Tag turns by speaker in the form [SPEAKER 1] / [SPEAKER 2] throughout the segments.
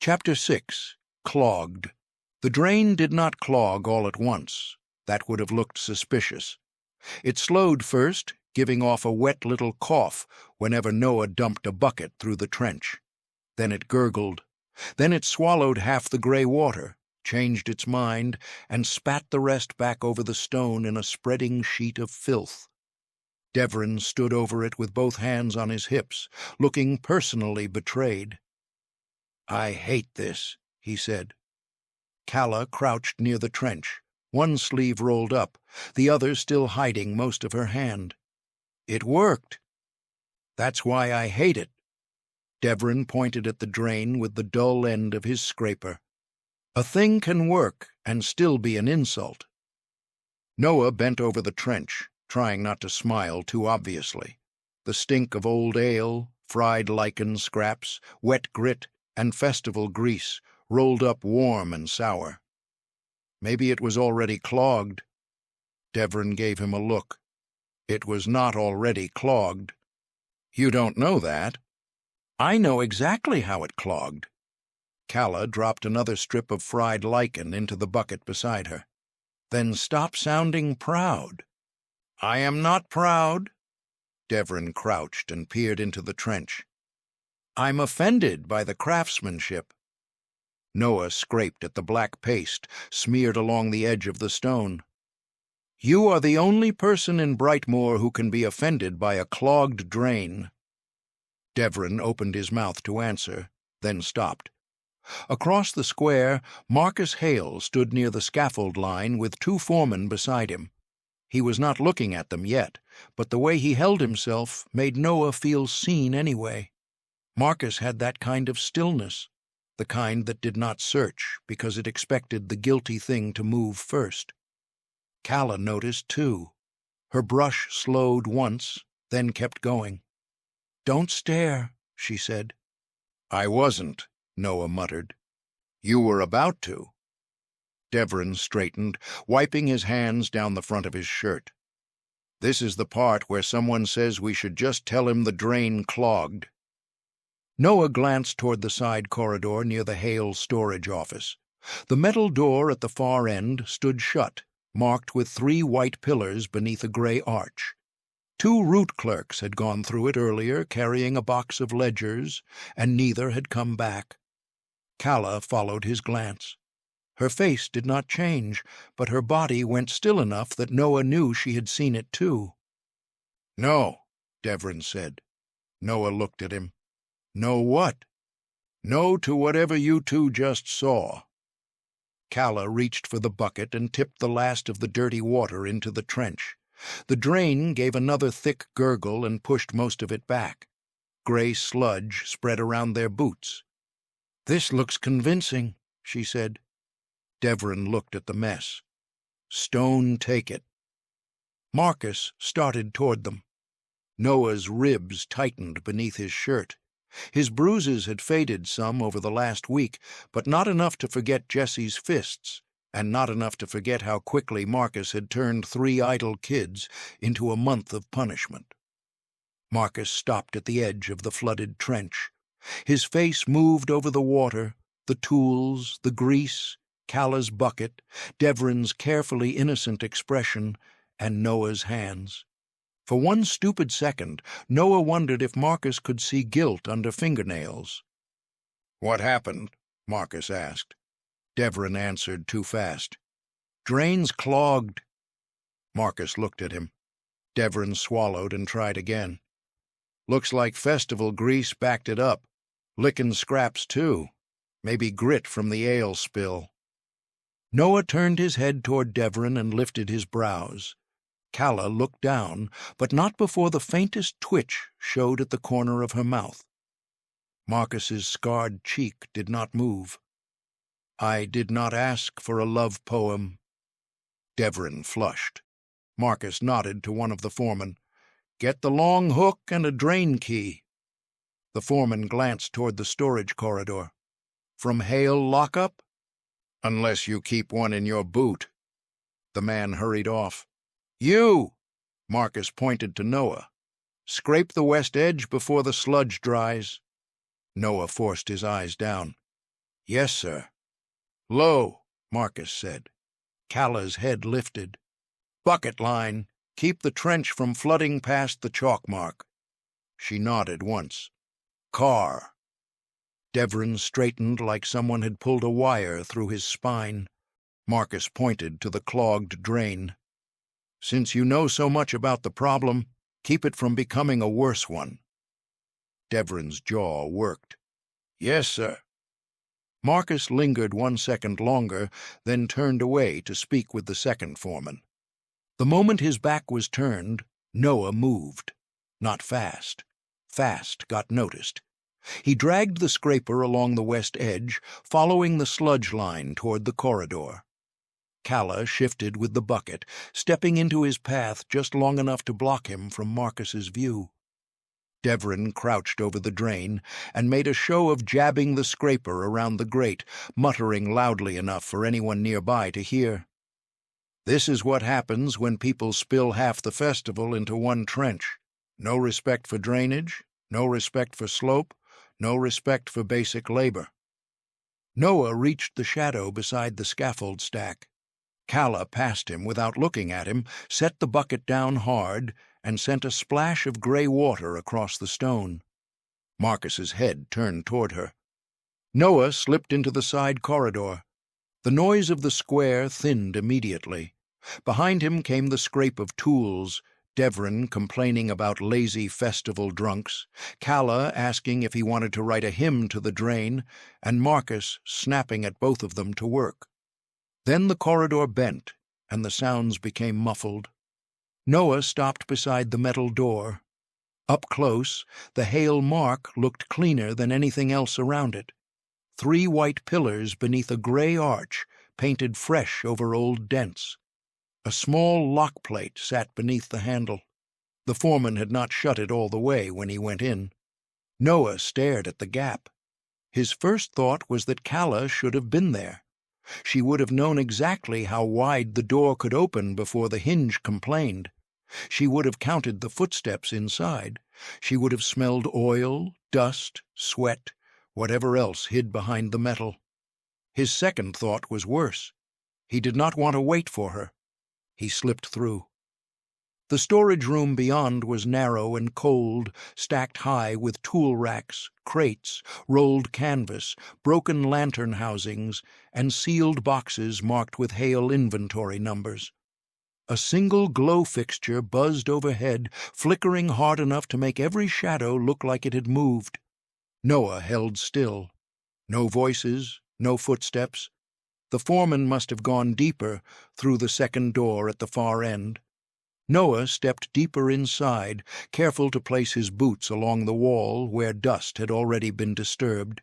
[SPEAKER 1] Chapter 6. Clogged. The drain did not clog all at once. That would have looked suspicious. It slowed first, giving off a wet little cough whenever Noah dumped a bucket through the trench. Then it gurgled. Then it swallowed half the gray water, changed its mind, and spat the rest back over the stone in a spreading sheet of filth. Devrin stood over it with both hands on his hips, looking personally betrayed. "I hate this," he said. Calla crouched near the trench, one sleeve rolled up, the other still hiding most of her hand. "It worked." "That's why I hate it." Devrin pointed at the drain with the dull end of his scraper. "A thing can work and still be an insult." Noah bent over the trench, trying not to smile too obviously. The stink of old ale, fried lichen scraps, wet grit, and festival grease rolled up warm and sour. Maybe it was already clogged. Devrin gave him a look. It was not already clogged. "You don't know that." "I know exactly how it clogged." Calla dropped another strip of fried lichen into the bucket beside her. "Then stop sounding proud." "I am not proud." Devrin crouched and peered into the trench. "I'm offended by the craftsmanship." Noah scraped at the black paste smeared along the edge of the stone. "You are the only person in Brightmoor who can be offended by a clogged drain." Devrin opened his mouth to answer, then stopped. Across the square, Marcus Hale stood near the scaffold line with two foremen beside him. He was not looking at them yet, but the way he held himself made Noah feel seen anyway. Marcus had that kind of stillness, the kind that did not search because it expected the guilty thing to move first. Calla noticed, too. Her brush slowed once, then kept going. "Don't stare," she said. "I wasn't," Noah muttered. "You were about to." Devrin straightened, wiping his hands down the front of his shirt. "This is the part where someone says we should just tell him the drain clogged." Noah glanced toward the side corridor near the Hale storage office. The metal door at the far end stood shut, marked with 3 white pillars beneath a gray arch. 2 root clerks had gone through it earlier carrying a box of ledgers, and neither had come back. Calla followed his glance. Her face did not change, but her body went still enough that Noah knew she had seen it too. "No," Devrin said. Noah looked at him. "No what?" "No to whatever you two just saw." Calla reached for the bucket and tipped the last of the dirty water into the trench. The drain gave another thick gurgle and pushed most of it back. Gray sludge spread around their boots. "This looks convincing," she said. Devrin looked at the mess. "Stone take it." Marcus started toward them. Noah's ribs tightened beneath his shirt. His bruises had faded some over the last week, but not enough to forget Jesse's fists, and not enough to forget how quickly Marcus had turned 3 idle kids into a month of punishment. Marcus stopped at the edge of the flooded trench. His face moved over the water, the tools, the grease, Calla's bucket, Devrin's carefully innocent expression, and Noah's hands. For one stupid second, Noah wondered if Marcus could see guilt under fingernails. "What happened?" Marcus asked. Devrin answered too fast. "Drain's clogged." Marcus looked at him. Devrin swallowed and tried again. "Looks like festival grease backed it up. Lickin' scraps, too. Maybe grit from the ale spill." Noah turned his head toward Devrin and lifted his brows. Calla looked down, but not before the faintest twitch showed at the corner of her mouth. Marcus's scarred cheek did not move. "I did not ask for a love poem." Devrin flushed. Marcus nodded to one of the foremen. "Get the long hook and a drain key." The foreman glanced toward the storage corridor. "From Hale lockup?" "Unless you keep one in your boot." The man hurried off. "You!" Marcus pointed to Noah. "Scrape the west edge before the sludge dries." Noah forced his eyes down. "Yes, sir." "Low," Marcus said. Calla's head lifted. "Bucket line. Keep the trench from flooding past the chalk mark." She nodded once. "Car." Devrin straightened like someone had pulled a wire through his spine. Marcus pointed to the clogged drain. "Since you know so much about the problem, keep it from becoming a worse one." Devrin's jaw worked. "Yes, sir." Marcus lingered 1 second longer, then turned away to speak with the second foreman. The moment his back was turned, Noah moved. Not fast. Fast got noticed. He dragged the scraper along the west edge, following the sludge line toward the corridor. Calla shifted with the bucket, stepping into his path just long enough to block him from Marcus's view. Devrin crouched over the drain and made a show of jabbing the scraper around the grate, muttering loudly enough for anyone nearby to hear. "This is what happens when people spill half the festival into one trench. No respect for drainage, no respect for slope, no respect for basic labor." Noah reached the shadow beside the scaffold stack. Calla passed him without looking at him, set the bucket down hard, and sent a splash of gray water across the stone. Marcus's head turned toward her. Noah slipped into the side corridor. The noise of the square thinned immediately. Behind him came the scrape of tools, Devrin complaining about lazy festival drunks, Calla asking if he wanted to write a hymn to the drain, and Marcus snapping at both of them to work. Then the corridor bent, and the sounds became muffled. Noah stopped beside the metal door. Up close, the hail mark looked cleaner than anything else around it. 3 white pillars beneath a gray arch, painted fresh over old dents. A small lock plate sat beneath the handle. The foreman had not shut it all the way when he went in. Noah stared at the gap. His first thought was that Calla should have been there. She would have known exactly how wide the door could open before the hinge complained. She would have counted the footsteps inside. She would have smelled oil, dust, sweat, whatever else hid behind the metal. His second thought was worse. He did not want to wait for her. He slipped through. The storage room beyond was narrow and cold, stacked high with tool racks, crates, rolled canvas, broken lantern housings, and sealed boxes marked with Hale inventory numbers. A single glow fixture buzzed overhead, flickering hard enough to make every shadow look like it had moved. Noah held still. No voices, no footsteps. The foreman must have gone deeper, through the second door at the far end. Noah stepped deeper inside, careful to place his boots along the wall where dust had already been disturbed.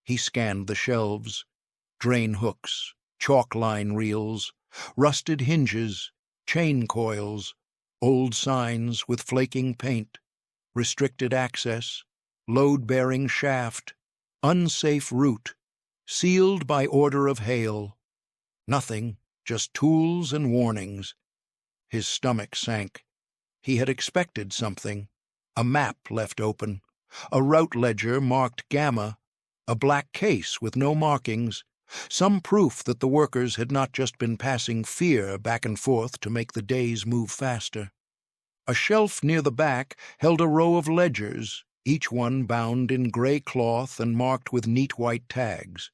[SPEAKER 1] He scanned the shelves. Drain hooks, chalk line reels, rusted hinges, chain coils, old signs with flaking paint, restricted access, load-bearing shaft, unsafe route, sealed by order of Hale. Nothing, just tools and warnings. His stomach sank. He had expected something. A map left open, a route ledger marked Gamma, a black case with no markings, some proof that the workers had not just been passing fear back and forth to make the days move faster. A shelf near the back held a row of ledgers, each one bound in gray cloth and marked with neat white tags.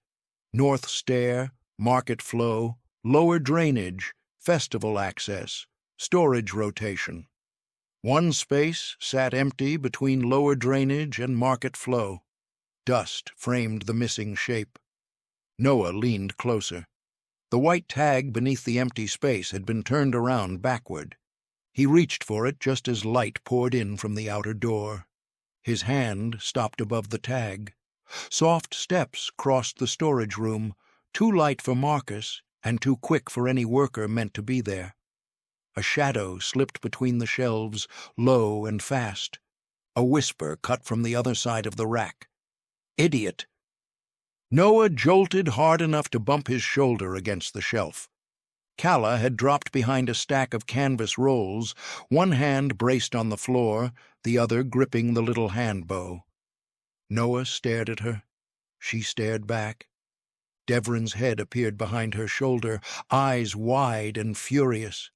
[SPEAKER 1] North Stair, Market Flow, Lower Drainage, Festival Access, Storage Rotation. One space sat empty between Lower Drainage and Market Flow. Dust framed the missing shape. Noah leaned closer. The white tag beneath the empty space had been turned around backward. He reached for it just as light poured in from the outer door. His hand stopped above the tag. Soft steps crossed the storage room, too light for Marcus and too quick for any worker meant to be there. A shadow slipped between the shelves, low and fast. A whisper cut from the other side of the rack. "Idiot!" Noah jolted hard enough to bump his shoulder against the shelf. Calla had dropped behind a stack of canvas rolls, one hand braced on the floor, the other gripping the little hand bow. Noah stared at her. She stared back. Deverin's head appeared behind her shoulder, eyes wide and furious.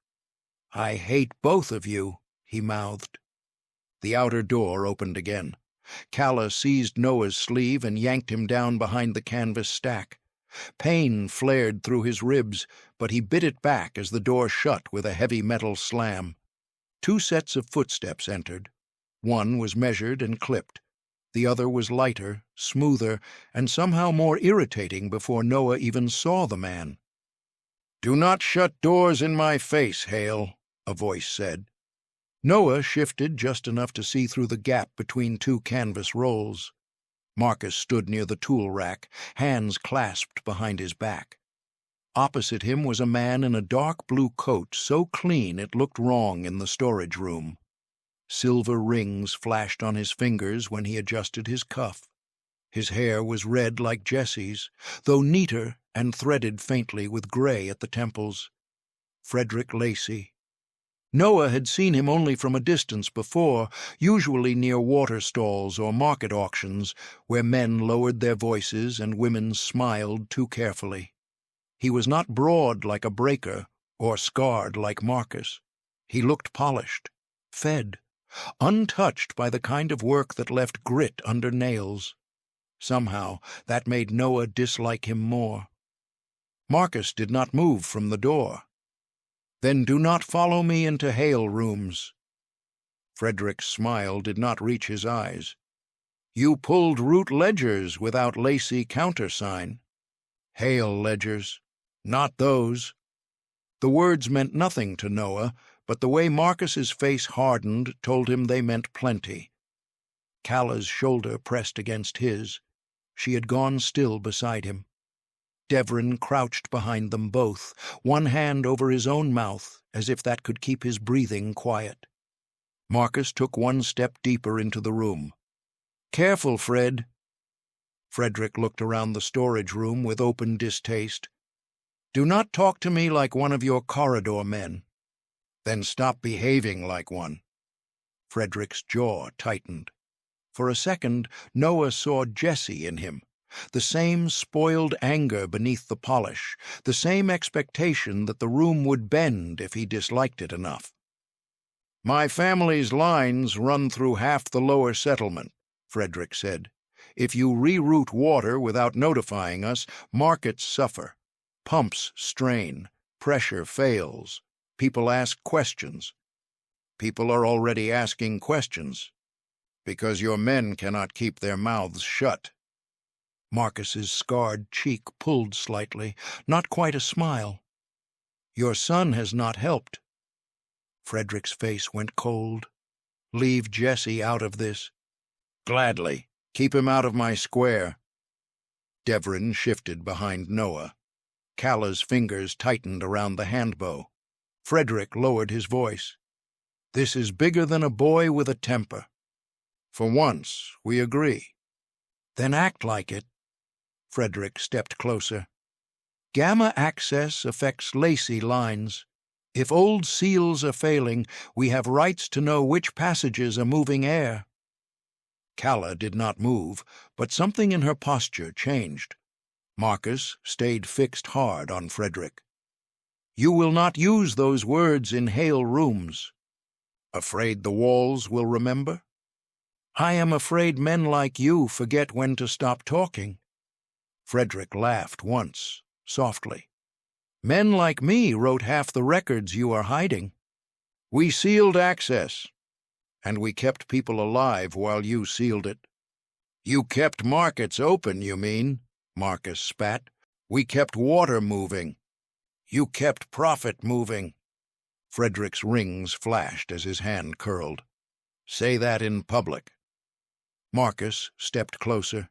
[SPEAKER 1] "I hate both of you," he mouthed. The outer door opened again. Calla seized Noah's sleeve and yanked him down behind the canvas stack. Pain flared through his ribs, but he bit it back as the door shut with a heavy metal slam. 2 sets of footsteps entered. One was measured and clipped. The other was lighter, smoother, and somehow more irritating before Noah even saw the man. "Do not shut doors in my face, Hale," a voice said. Noah shifted just enough to see through the gap between 2 canvas rolls. Marcus stood near the tool rack, hands clasped behind his back. Opposite him was a man in a dark blue coat so clean it looked wrong in the storage room. Silver rings flashed on his fingers when he adjusted his cuff. His hair was red like Jesse's, though neater and threaded faintly with gray at the temples. Frederick Lacey. Noah had seen him only from a distance before, usually near water stalls or market auctions, where men lowered their voices and women smiled too carefully. He was not broad like a breaker or scarred like Marcus. He looked polished, fed, untouched by the kind of work that left grit under nails. Somehow that made Noah dislike him more. Marcus did not move from the door. "Then do not follow me into Hale rooms." Frederick's smile did not reach his eyes. "You pulled root ledgers without Lacey countersign." "Hale ledgers. Not those." The words meant nothing to Noah, but the way Marcus's face hardened told him they meant plenty. Calla's shoulder pressed against his. She had gone still beside him. Deverin crouched behind them both, one hand over his own mouth, as if that could keep his breathing quiet. Marcus took 1 step deeper into the room. "Careful, Fred." Frederick looked around the storage room with open distaste. "Do not talk to me like one of your corridor men." "Then stop behaving like one." Frederick's jaw tightened. For a second, Noah saw Jesse in him. The same spoiled anger beneath the polish, the same expectation that the room would bend if he disliked it enough. "My family's lines run through half the lower settlement," Frederick said. "If you reroute water without notifying us, markets suffer. Pumps strain. Pressure fails. People ask questions. People are already asking questions, because your men cannot keep their mouths shut." Marcus's scarred cheek pulled slightly, not quite a smile. "Your son has not helped." Frederick's face went cold. "Leave Jesse out of this." "Gladly. Keep him out of my square." Deverin shifted behind Noah. Calla's fingers tightened around the handbow. Frederick lowered his voice. "This is bigger than a boy with a temper." "For once, we agree." "Then act like it." Frederick stepped closer. "Gamma access affects Lacey lines. If old seals are failing, we have rights to know which passages are moving air." Calla did not move, but something in her posture changed. Marcus stayed fixed hard on Frederick. "You will not use those words in Hale rooms." "Afraid the walls will remember?" "I am afraid men like you forget when to stop talking." Frederick laughed once, softly. "Men like me wrote half the records you are hiding." "We sealed access, and we kept people alive while you sealed it." "You kept markets open, you mean?" Marcus spat. "We kept water moving. You kept profit moving." Frederick's rings flashed as his hand curled. "Say that in public." Marcus stepped closer.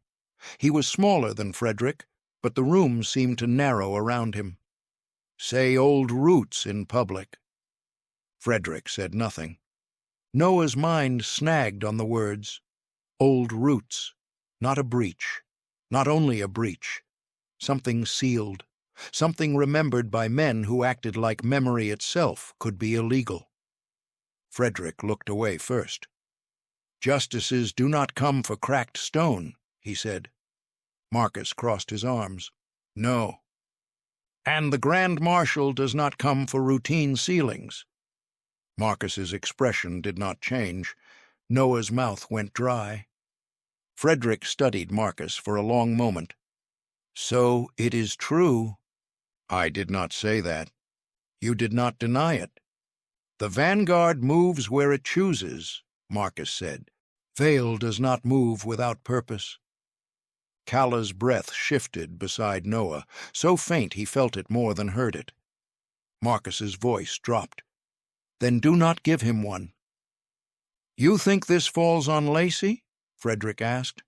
[SPEAKER 1] He was smaller than Frederick, but the room seemed to narrow around him. "Say old roots in public." Frederick said nothing. Noah's mind snagged on the words. Old roots. Not a breach. Not only a breach. Something sealed. Something remembered by men who acted like memory itself could be illegal. Frederick looked away first. "Justices do not come for cracked stone," he said. Marcus crossed his arms. No. And the Grand Marshal does not come for routine sealings. Marcus's expression did not change. Noah's mouth went dry. Frederick studied Marcus for a long moment. So it is true. I did not say that. You did not deny it. The vanguard moves where it chooses, Marcus said. Vale does not move without purpose. Calla's breath shifted beside Noah, so faint he felt it more than heard it. Marcus's voice dropped. Then do not give him one. You think this falls on Lacey? Frederick asked.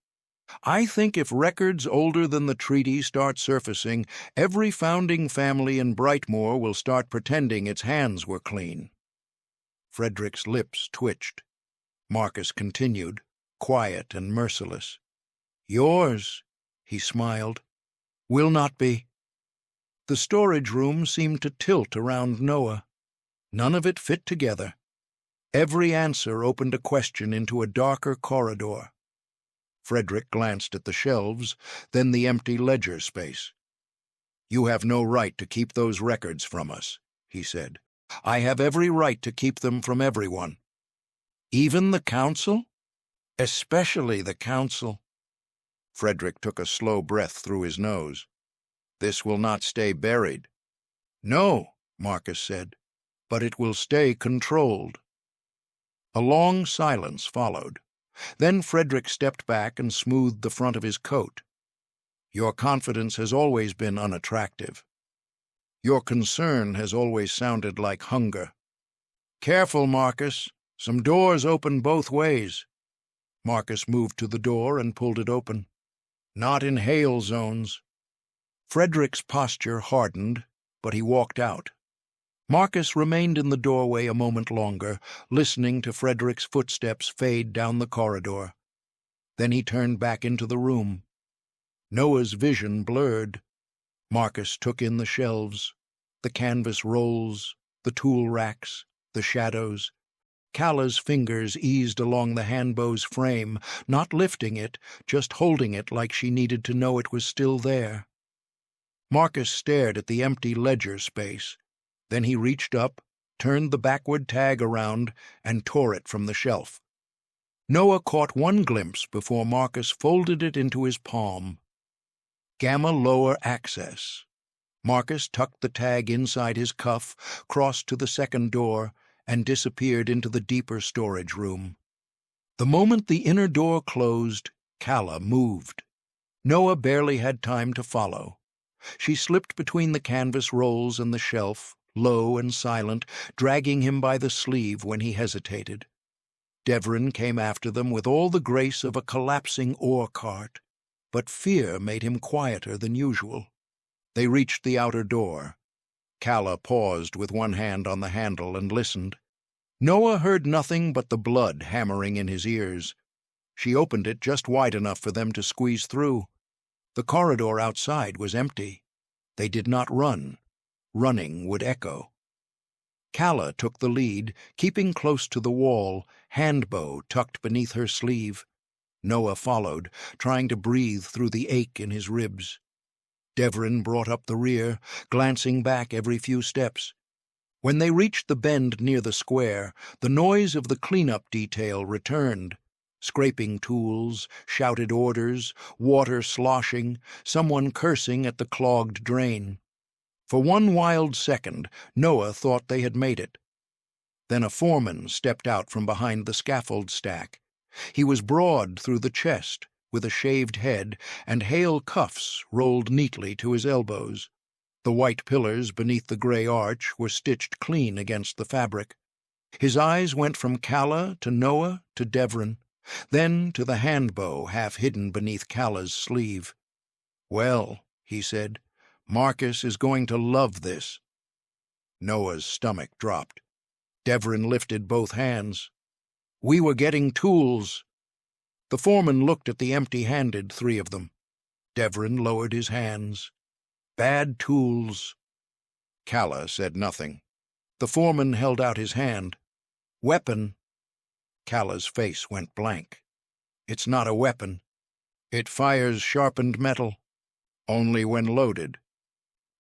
[SPEAKER 1] I think if records older than the treaty start surfacing, every founding family in Brightmoor will start pretending its hands were clean. Frederick's lips twitched. Marcus continued, quiet and merciless. Yours, he smiled, will not be. The storage room seemed to tilt around Noah. None of it fit together. Every answer opened a question into a darker corridor. Frederick glanced at the shelves, then the empty ledger space. You have no right to keep those records from us, he said. I have every right to keep them from everyone. Even the council? Especially the council. Frederick took a slow breath through his nose. This will not stay buried. No, Marcus said, but it will stay controlled. A long silence followed. Then Frederick stepped back and smoothed the front of his coat. Your confidence has always been unattractive. Your concern has always sounded like hunger. Careful, Marcus. Some doors open both ways. Marcus moved to the door and pulled it open. Not in hail zones. Frederick's posture hardened, but he walked out. Marcus remained in the doorway a moment longer, listening to Frederick's footsteps fade down the corridor. Then he turned back into the room. Noah's vision blurred. Marcus took in the shelves, the canvas rolls, the tool racks, the shadows. Calla's fingers eased along the handbow's frame, not lifting it, just holding it like she needed to know it was still there. Marcus stared at the empty ledger space. Then he reached up, turned the backward tag around, and tore it from the shelf. Noah caught one glimpse before Marcus folded it into his palm. Gamma Lower Access. Marcus tucked the tag inside his cuff, crossed to the second door, and disappeared into the deeper storage room. The moment the inner door closed, Calla moved. Noah barely had time to follow. She slipped between the canvas rolls and the shelf, low and silent, dragging him by the sleeve when he hesitated. Devrin came after them with all the grace of a collapsing ore cart, but fear made him quieter than usual. They reached the outer door. Calla paused with one hand on the handle and listened. Noah heard nothing but the blood hammering in his ears. She opened it just wide enough for them to squeeze through. The corridor outside was empty. They did not run. Running would echo. Calla took the lead, keeping close to the wall, handbow tucked beneath her sleeve. Noah followed, trying to breathe through the ache in his ribs. Devrin brought up the rear, glancing back every few steps. When they reached the bend near the square, the noise of the cleanup detail returned. Scraping tools, shouted orders, water sloshing, someone cursing at the clogged drain. For one wild second, Noah thought they had made it. Then a foreman stepped out from behind the scaffold stack. He was broad through the chest, with a shaved head, and hail cuffs rolled neatly to his elbows. The white pillars beneath the gray arch were stitched clean against the fabric. His eyes went from Calla to Noah to Devrin, then to the handbow half hidden beneath Calla's sleeve. "Well," he said, "Marcus is going to love this." Noah's stomach dropped. Devrin lifted both hands. "We were getting tools." The foreman looked at the empty-handed three of them. Devrin lowered his hands. "Bad tools." Calla said nothing. The foreman held out his hand. "Weapon." Calla's face went blank. "It's not a weapon. It fires sharpened metal." Only when loaded.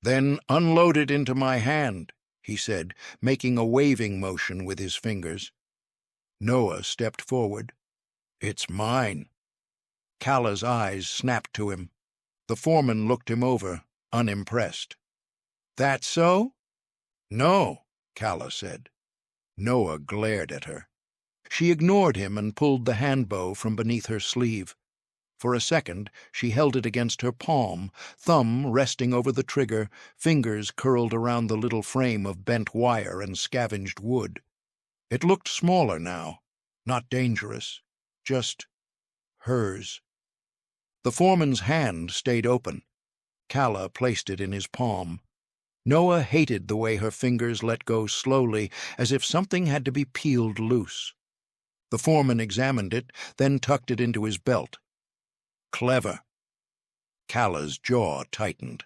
[SPEAKER 1] Then unload it into my hand, he said, making a waving motion with his fingers. Noah stepped forward. It's mine. Calla's eyes snapped to him. The foreman looked him over, unimpressed. That so? No, Calla said. Noah glared at her. She ignored him and pulled the handbow from beneath her sleeve. For a second she held it against her palm, thumb resting over the trigger, fingers curled around the little frame of bent wire and scavenged wood. It looked smaller now, not dangerous, just hers. The foreman's hand stayed open. Calla placed it in his palm. Noah hated the way her fingers let go slowly, as if something had to be peeled loose. The foreman examined it, then tucked it into his belt. Clever. Calla's jaw tightened.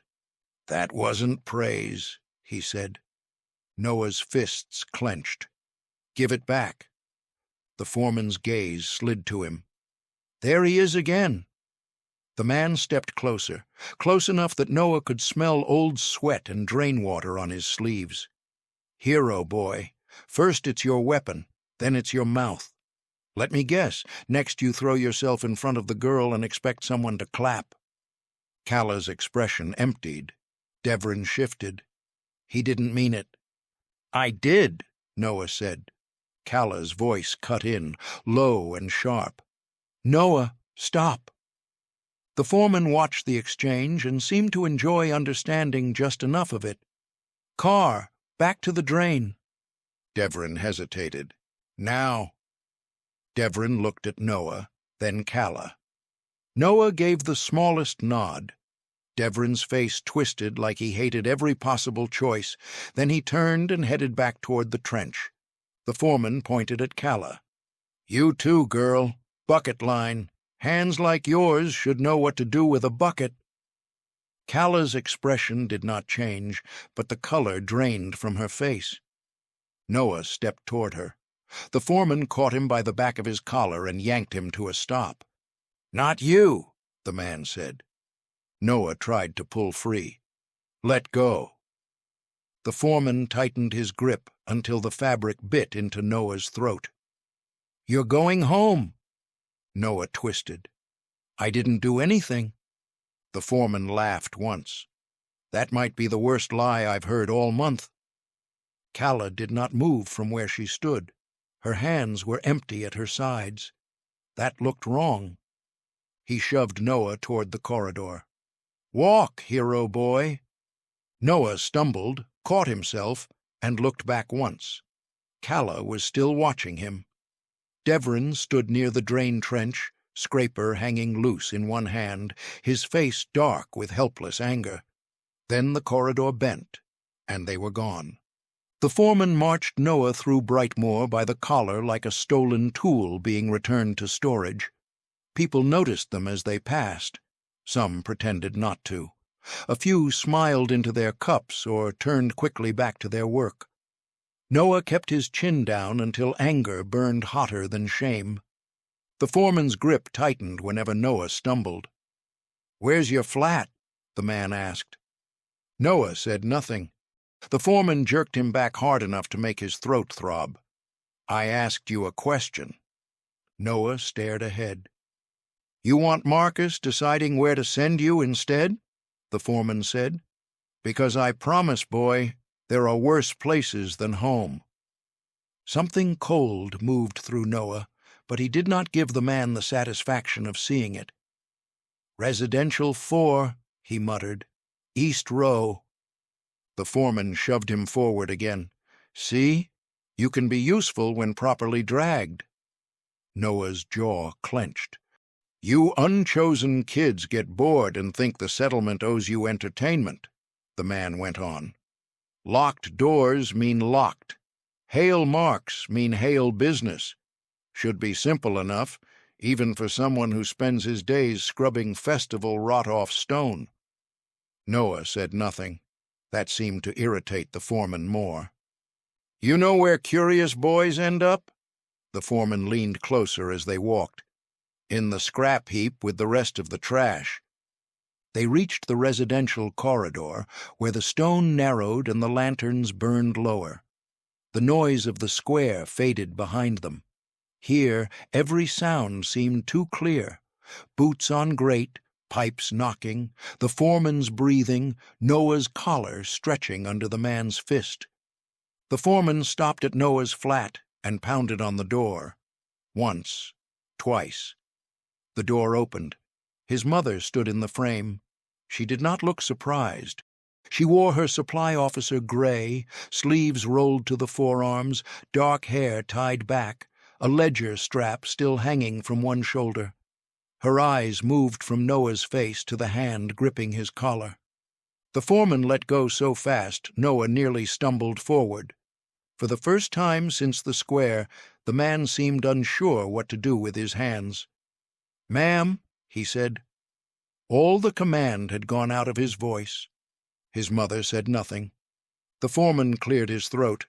[SPEAKER 1] That wasn't praise, he said. Noah's fists clenched. Give it back. The foreman's gaze slid to him. There he is again. The man stepped closer, close enough that Noah could smell old sweat and drain water on his sleeves. Hero boy, first it's your weapon, then it's your mouth. Let me guess, next you throw yourself in front of the girl and expect someone to clap. Calla's expression emptied. Devrin shifted. He didn't mean it. I did, Noah said. Calla's voice cut in, low and sharp. Noah, stop. The foreman watched the exchange and seemed to enjoy understanding just enough of it. Car, back to the drain. Devrin hesitated. Now. Devrin looked at Noah, then Calla. Noah gave the smallest nod. Devrin's face twisted like he hated every possible choice. Then he turned and headed back toward the trench. The foreman pointed at Calla. You too, girl. Bucket line. Hands like yours should know what to do with a bucket. Calla's expression did not change, but the color drained from her face. Noah stepped toward her. The foreman caught him by the back of his collar and yanked him to a stop. Not you, the man said. Noah tried to pull free. Let go. The foreman tightened his grip until the fabric bit into Noah's throat. You're going home. Noah twisted. I didn't do anything. The foreman laughed once. That might be the worst lie I've heard all month. Calla did not move from where she stood. Her hands were empty at her sides. That looked wrong. He shoved Noah toward the corridor. Walk, hero boy. Noah stumbled, caught himself, and looked back once. Calla was still watching him. Devrin stood near the drain trench, scraper hanging loose in one hand, his face dark with helpless anger. Then the corridor bent, and they were gone. The foreman marched Noah through Brightmoor by the collar like a stolen tool being returned to storage. People noticed them as they passed. Some pretended not to. A few smiled into their cups or turned quickly back to their work. Noah kept his chin down until anger burned hotter than shame. The foreman's grip tightened whenever Noah stumbled. "Where's your flat?" the man asked. Noah said nothing. The foreman jerked him back hard enough to make his throat throb. "I asked you a question." Noah stared ahead. "You want Marcus deciding where to send you instead?" the foreman said. "Because I promise, boy, there are worse places than home." Something cold moved through Noah, but he did not give the man the satisfaction of seeing it. "Residential 4, he muttered. "East Row." The foreman shoved him forward again. "See? You can be useful when properly dragged." Noah's jaw clenched. "You unchosen kids get bored and think the settlement owes you entertainment," the man went on. "Locked doors mean locked. Hail marks mean hail business. Should be simple enough, even for someone who spends his days scrubbing festival rot-off stone." Noah said nothing. That seemed to irritate the foreman more. "You know where curious boys end up?" The foreman leaned closer as they walked. "In the scrap heap with the rest of the trash." They reached the residential corridor, where the stone narrowed and the lanterns burned lower. The noise of the square faded behind them. Here, every sound seemed too clear. Boots on grate, pipes knocking, the foreman's breathing, Noah's collar stretching under the man's fist. The foreman stopped at Noah's flat and pounded on the door. Once, twice. The door opened. His mother stood in the frame. She did not look surprised. She wore her supply officer gray, sleeves rolled to the forearms, dark hair tied back, a ledger strap still hanging from one shoulder. Her eyes moved from Noah's face to the hand gripping his collar. The foreman let go so fast Noah nearly stumbled forward. For the first time since the square, the man seemed unsure what to do with his hands. "Ma'am," he said. All the command had gone out of his voice. His mother said nothing. The foreman cleared his throat.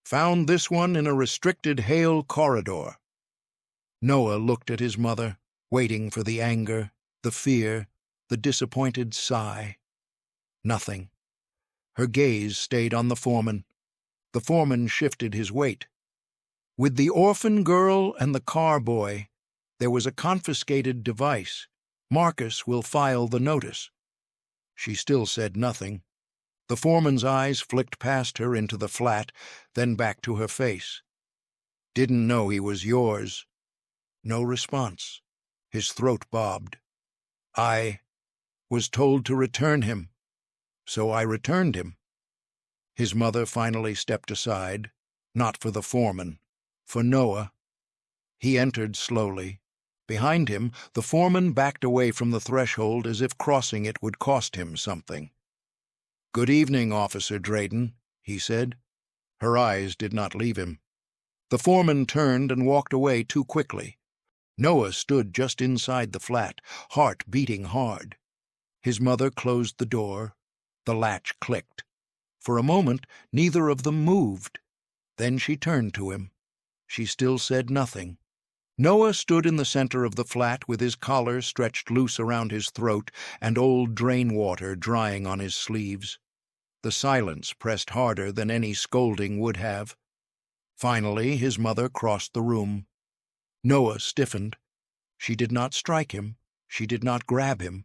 [SPEAKER 1] "Found this one in a restricted Hale corridor." Noah looked at his mother, waiting for the anger, the fear, the disappointed sigh. Nothing. Her gaze stayed on the foreman. The foreman shifted his weight. With the orphan girl and the car boy, there was a confiscated device. Marcus will file the notice. She still said nothing. The foreman's eyes flicked past her into the flat, then back to her face. "Didn't know he was yours." No response. His throat bobbed. "I was told to return him, so I returned him." His mother finally stepped aside, not for the foreman, for Noah. He entered slowly. Behind him, the foreman backed away from the threshold as if crossing it would cost him something. "Good evening, Officer Drayden," he said. Her eyes did not leave him. The foreman turned and walked away too quickly. Noah stood just inside the flat, heart beating hard. His mother closed the door. The latch clicked. For a moment, neither of them moved. Then she turned to him. She still said nothing. Noah stood in the center of the flat with his collar stretched loose around his throat and old drain water drying on his sleeves. The silence pressed harder than any scolding would have. Finally, his mother crossed the room. Noah stiffened. She did not strike him. She did not grab him.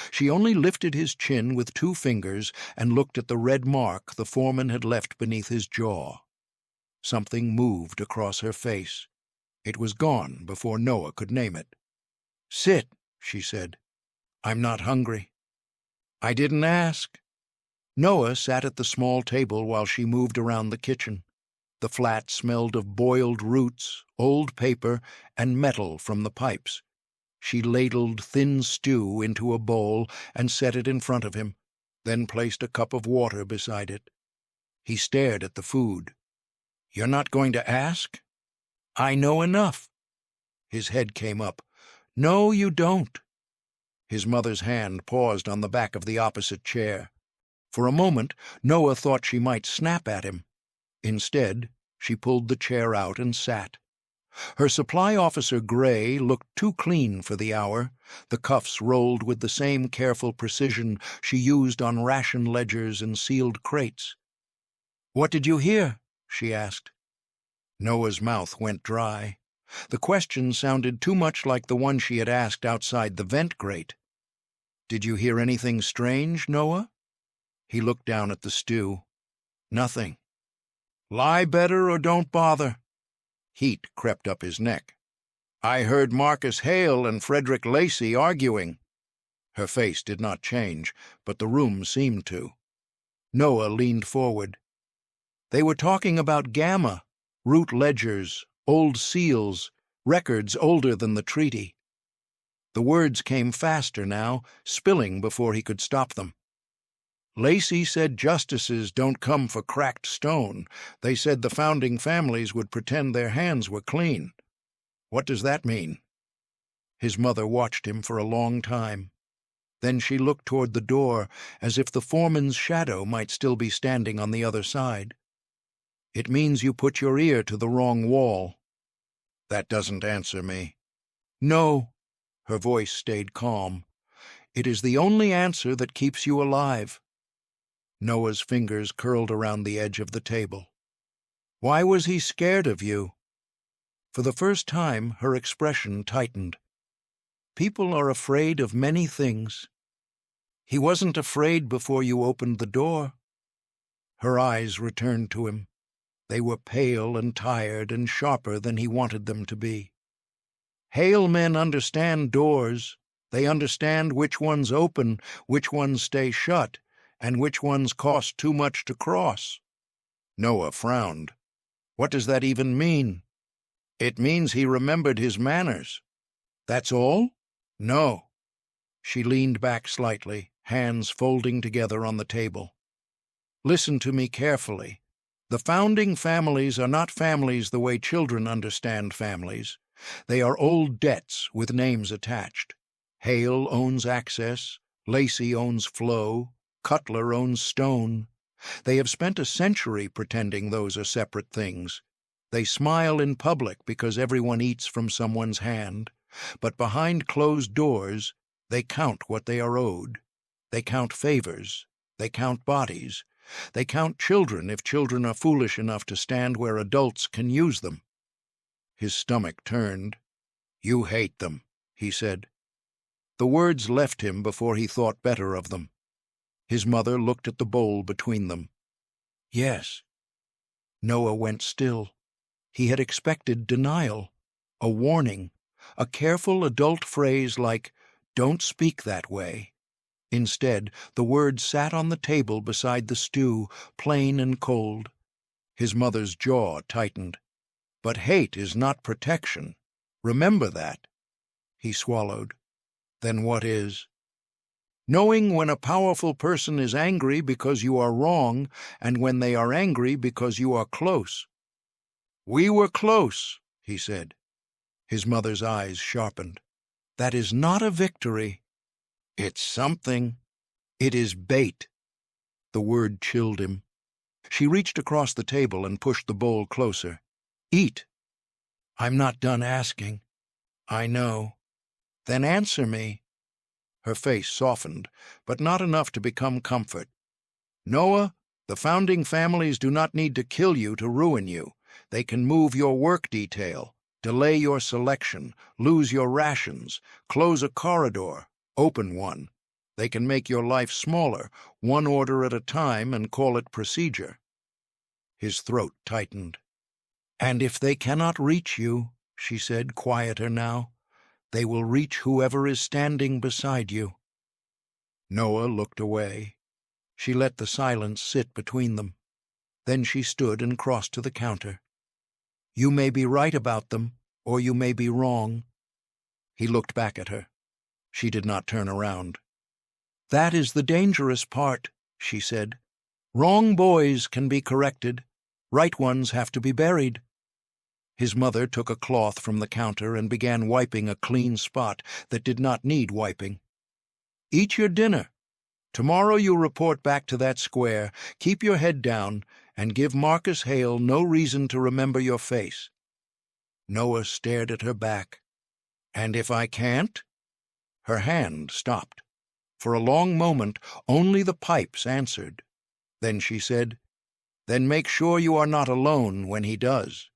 [SPEAKER 1] She only lifted his chin with 2 fingers and looked at the red mark the foreman had left beneath his jaw. Something moved across her face. It was gone before Noah could name it. "Sit," she said. "I'm not hungry." "I didn't ask." Noah sat at the small table while she moved around the kitchen. The flat smelled of boiled roots, old paper, and metal from the pipes. She ladled thin stew into a bowl and set it in front of him, then placed a cup of water beside it. He stared at the food. "You're not going to ask?" "I know enough." His head came up. "No, you don't." His mother's hand paused on the back of the opposite chair. For a moment, Noah thought she might snap at him. Instead, she pulled the chair out and sat. Her supply officer gray looked too clean for the hour, the cuffs rolled with the same careful precision she used on ration ledgers and sealed crates. "What did you hear?" she asked. Noah's mouth went dry. The question sounded too much like the one she had asked outside the vent grate. "Did you hear anything strange, Noah?" He looked down at the stew. "Nothing." "Lie better or don't bother." Heat crept up his neck. "I heard Marcus Hale and Frederick Lacey arguing." Her face did not change, but the room seemed to. Noah leaned forward. "They were talking about Gamma, root ledgers, old seals, records older than the treaty." The words came faster now, spilling before he could stop them. "Lacey said justices don't come for cracked stone. They said the founding families would pretend their hands were clean." "What does that mean?" His mother watched him for a long time. Then she looked toward the door, as if the foreman's shadow might still be standing on the other side. "It means you put your ear to the wrong wall." "That doesn't answer me." "No." Her voice stayed calm. It is the only answer that keeps you alive." Noah's fingers curled around the edge of the table. "Why was he scared of you?" For the first time, her expression tightened. "People are afraid of many things. He wasn't afraid before you opened the door." Her eyes returned to him. They were pale and tired and sharper than he wanted them to be. "Hale men understand doors. They understand which ones open, which ones stay shut, and which ones cost too much to cross." Noah frowned. "What does that even mean?" "It means he remembered his manners." "That's all?" "No." She leaned back slightly, hands folding together on the table. "Listen to me carefully. The founding families are not families the way children understand families. They are old debts with names attached. Hale owns access, Lacey owns flow, Cutler owns stone. They have spent a century pretending those are separate things. They smile in public because everyone eats from someone's hand, but behind closed doors they count what they are owed. They count favors. They count bodies. They count children if children are foolish enough to stand where adults can use them." His stomach turned. "You hate them," he said. The words left him before he thought better of them. His mother looked at the bowl between them. "Yes." Noah went still. He had expected denial, a warning, a careful adult phrase like, "Don't speak that way." Instead, the words sat on the table beside the stew, plain and cold. His mother's jaw tightened. "But hate is not protection. Remember that." He swallowed. "Then what is?" "Knowing when a powerful person is angry because you are wrong, and when they are angry because you are close." "We were close," he said. His mother's eyes sharpened. "That is not a victory." "It's something." "It is bait." The word chilled him. She reached across the table and pushed the bowl closer. "Eat." "I'm not done asking." "I know." "Then answer me." Her face softened, but not enough to become comfort. "Noah, the founding families do not need to kill you to ruin you. They can move your work detail, delay your selection, lose your rations, close a corridor, open one. They can make your life smaller, one order at a time, and call it procedure." His throat tightened. "And if they cannot reach you," she said, quieter now, "they will reach whoever is standing beside you." Noah looked away. She let the silence sit between them. Then she stood and crossed to the counter. "You may be right about them, or you may be wrong." He looked back at her. She did not turn around. "That is the dangerous part," she said. "Wrong boys can be corrected. Right ones have to be buried." His mother took a cloth from the counter and began wiping a clean spot that did not need wiping. "Eat your dinner. Tomorrow you report back to that square, keep your head down, and give Marcus Hale no reason to remember your face." Noah stared at her back. "And if I can't?" Her hand stopped. For a long moment, only the pipes answered. Then she said, "Then make sure you are not alone when he does."